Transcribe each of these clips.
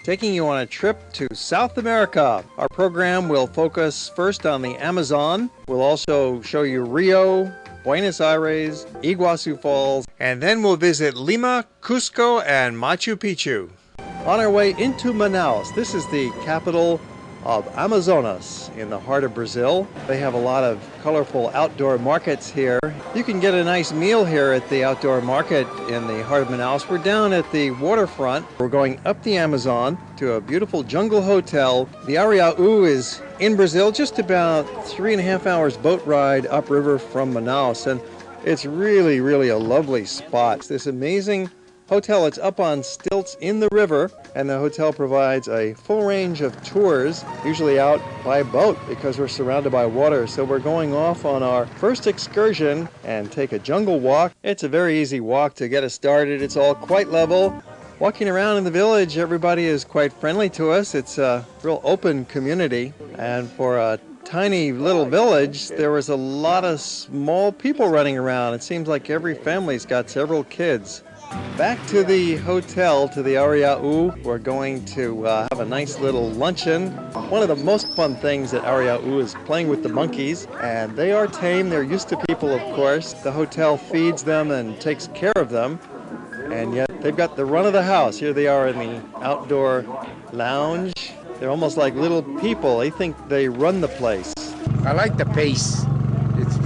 taking you on a trip to South America. Our program will focus first on the Amazon. We'll also show you Rio, Buenos Aires, Iguazu Falls, and then we'll visit Lima, Cusco, and Machu Picchu. On our way into Manaus, this is the capital of Amazonas in the heart of Brazil. They have a lot of colorful outdoor markets here. You can get a nice meal here at the outdoor market in the heart of Manaus. We're down at the waterfront. We're going up the Amazon to a beautiful jungle hotel. The Iguazu is in Brazil, just about 3.5 hours boat ride upriver from Manaus, and it's really, really a lovely spot. This amazing hotel, it's up on stilts in the river, and the hotel provides a full range of tours, usually out by boat because we're surrounded by water. So we're going off on our first excursion and take a jungle walk. It's a very easy walk to get us started. It's all quite level. Walking around in the village, everybody is quite friendly to us. It's a real open community, and for a tiny little village, there was a lot of small people running around. It seems like every family's got several kids. Back to the hotel, to the Iguazu. We're going to have a nice little luncheon. One of the most fun things at Iguazu is playing with the monkeys, and they are tame. They're used to people, of course. The hotel feeds them and takes care of them, and yet they've got the run of the house. Here they are in the outdoor lounge. They're almost like little people. They think they run the place. I like the pace. It's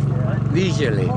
leisurely.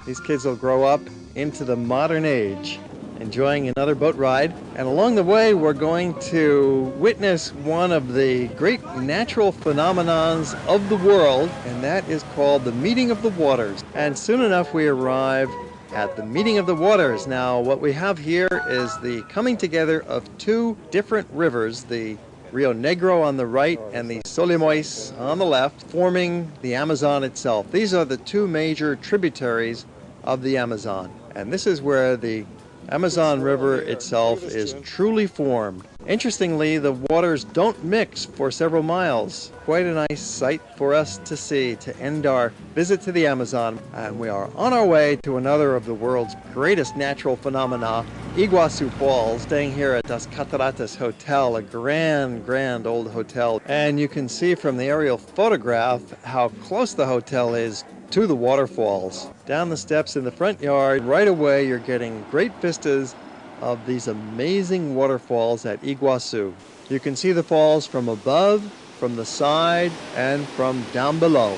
These kids will grow up into the modern age, enjoying another boat ride. And along the way, we're going to witness one of the great natural phenomenons of the world, and that is called the Meeting of the Waters. And soon enough, we arrive at the Meeting of the Waters. Now, what we have here is the coming together of two different rivers, the Rio Negro on the right and the Solimões on the left, forming the Amazon itself. These are the two major tributaries of the Amazon, and this is where the Amazon River itself is truly formed. Interestingly, the waters don't mix for several miles. Quite a nice sight for us to see to end our visit to the Amazon. And we are on our way to another of the world's greatest natural phenomena, Iguazu Falls, staying here at Das Cataratas Hotel, a grand old hotel. And you can see from the aerial photograph how close the hotel is to the waterfalls. Down the steps in the front yard, right away you're getting great vistas of these amazing waterfalls at Iguazu. You can see the falls from above, from the side, and from down below.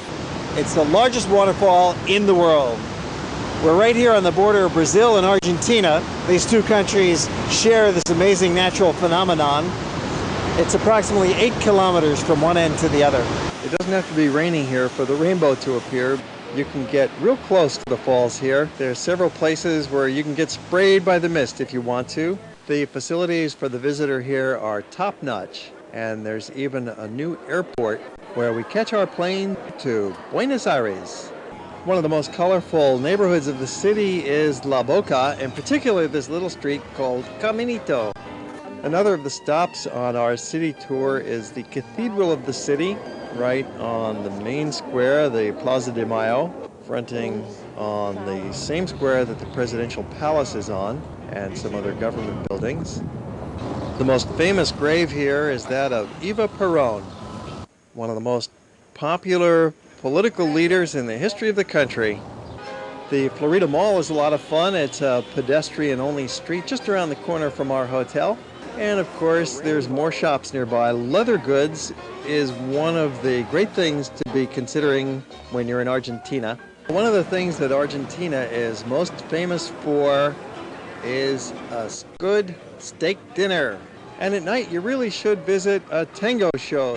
It's the largest waterfall in the world. We're right here on the border of Brazil and Argentina. These two countries share this amazing natural phenomenon. It's approximately 8 kilometers from one end to the other. It doesn't have to be raining here for the rainbow to appear. You can get real close to the falls here. There are several places where you can get sprayed by the mist if you want to. The facilities for the visitor here are top-notch, and there's even a new airport where we catch our plane to Buenos Aires. One of the most colorful neighborhoods of the city is La Boca, and particularly this little street called Caminito. Another of the stops on our city tour is the Cathedral of the city, right on the main square, the Plaza De Armas, fronting on the same square that the presidential palace is on, and some other government buildings. The most famous grave here is that of Eva Perón, one of the most popular political leaders in the history of the country. The Florida Mall is a lot of fun. It's a pedestrian-only street just around the corner from our hotel. And of course, there's more shops nearby. Leather goods is one of the great things to be considering when you're in Argentina. One of the things that Argentina is most famous for is a good steak dinner. And at night, you really should visit a tango show.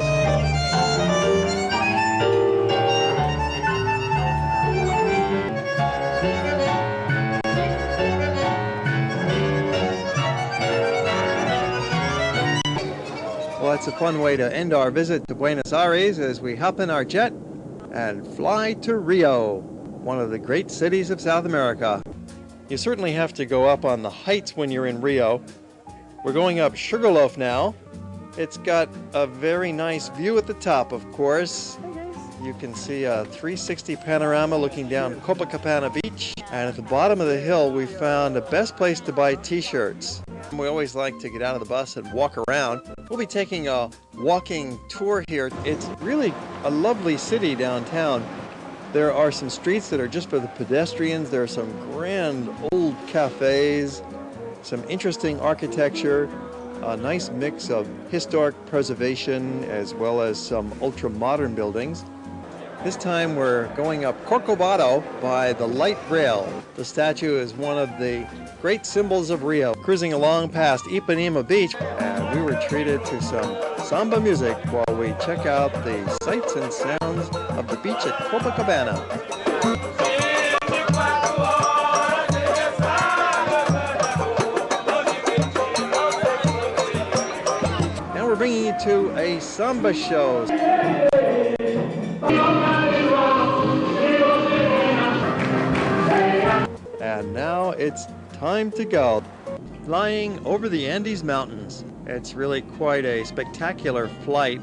Well, it's a fun way to end our visit to Buenos Aires as we hop in our jet and fly to Rio, one of the great cities of South America. You certainly have to go up on the heights when you're in Rio. We're going up Sugarloaf now. It's got a very nice view at the top, of course. You can see a 360 panorama looking down Copacabana Beach. And at the bottom of the hill, we found the best place to buy t-shirts. We always like to get out of the bus and walk around. We'll be taking a walking tour here. It's really a lovely city downtown. There are some streets that are just for the pedestrians. There are some grand old cafes, some interesting architecture, a nice mix of historic preservation as well as some ultra-modern buildings. This time we're going up Corcovado by the light rail. The statue is one of the great symbols of Rio. Cruising along past Ipanema Beach, and we were treated to some samba music while we check out the sights and sounds of the beach at Copacabana. Now we're bringing you to a samba show. And now it's time to go. Flying over the Andes Mountains. It's really quite a spectacular flight.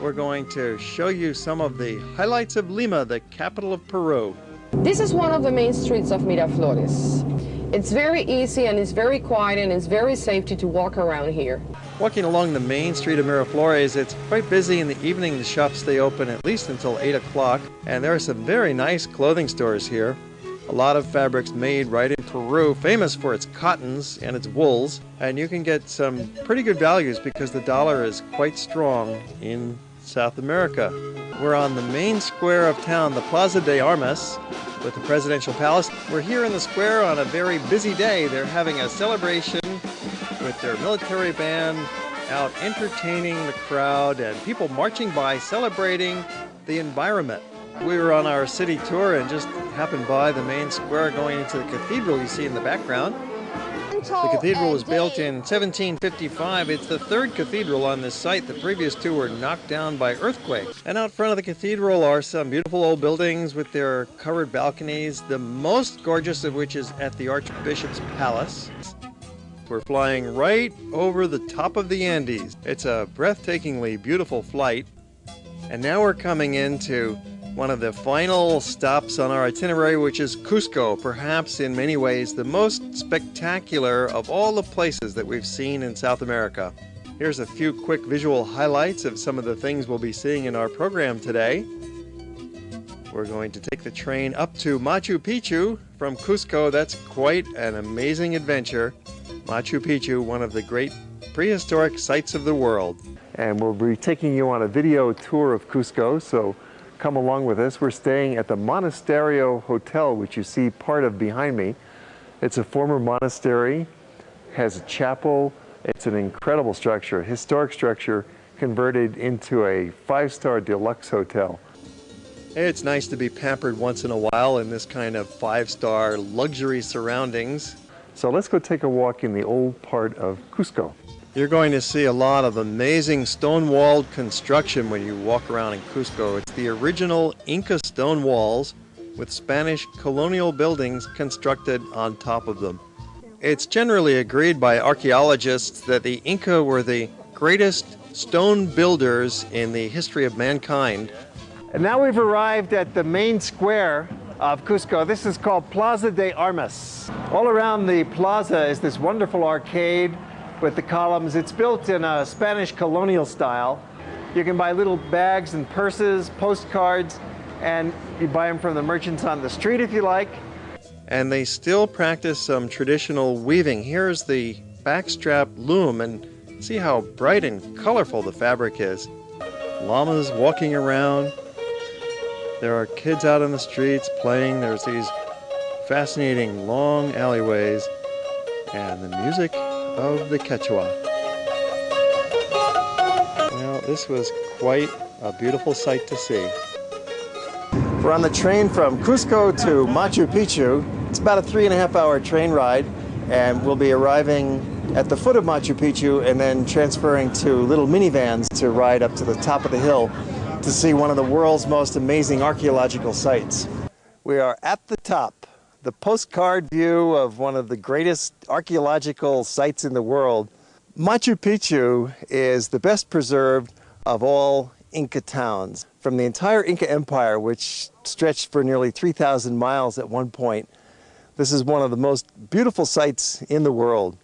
We're going to show you some of the highlights of Lima, the capital of Peru. This is one of the main streets of Miraflores. It's very easy and it's very quiet and it's very safe to walk around here. Walking along the main street of Miraflores, it's quite busy in the evening. The shops stay open at least until 8 o'clock, and there are some very nice clothing stores here. A lot of fabrics made right in Peru, famous for its cottons and its wools, and you can get some pretty good values because the dollar is quite strong in South America. We're on the main square of town, the Plaza De Armas, with the presidential palace. We're here in the square on a very busy day. They're having a celebration with their military band out entertaining the crowd and people marching by celebrating the environment. We were on our city tour and just happened by the main square going into the cathedral you see in the background. The cathedral was built in 1755. It's the third cathedral on this site. The previous two were knocked down by earthquakes. And out front of the cathedral are some beautiful old buildings with their covered balconies, the most gorgeous of which is at the Archbishop's Palace. We're flying right over the top of the Andes. It's a breathtakingly beautiful flight. And now we're coming into one of the final stops on our itinerary, which is Cusco, perhaps in many ways the most spectacular of all the places that we've seen in South America. Here's a few quick visual highlights of some of the things we'll be seeing in our program today. We're going to take the train up to Machu Picchu from Cusco. That's quite an amazing adventure. Machu Picchu, one of the great prehistoric sites of the world. And we'll be taking you on a video tour of Cusco, so come along with us. We're staying at the Monastario Hotel, which you see part of behind me. It's a former monastery, has a chapel. It's an incredible structure, a historic structure converted into a 5-star deluxe hotel. It's nice to be pampered once in a while in this kind of 5-star luxury surroundings. So let's go take a walk in the old part of Cusco. You're going to see a lot of amazing stone-walled construction when you walk around in Cusco. It's the original Inca stone walls with Spanish colonial buildings constructed on top of them. It's generally agreed by archaeologists that the Inca were the greatest stone builders in the history of mankind. And now we've arrived at the main square of Cusco. This is called Plaza De Armas. All around the plaza is this wonderful arcade with the columns. It's built in a Spanish colonial style. You can buy little bags and purses, postcards, and you buy them from the merchants on the street if you like. And they still practice some traditional weaving. Here's the backstrap loom, and see how bright and colorful the fabric is. Llamas walking around. There are kids out on the streets playing. There's these fascinating long alleyways and the music of the Quechua. Well, this was quite a beautiful sight to see. We're on the train from Cusco to Machu Picchu. It's about a 3.5-hour train ride, and we'll be arriving at the foot of Machu Picchu and then transferring to little minivans to ride up to the top of the hill to see one of the world's most amazing archaeological sites. We are at the top. The postcard view of one of the greatest archaeological sites in the world. Machu Picchu is the best preserved of all Inca towns. From the entire Inca Empire, which stretched for nearly 3,000 miles at one point, this is one of the most beautiful sites in the world.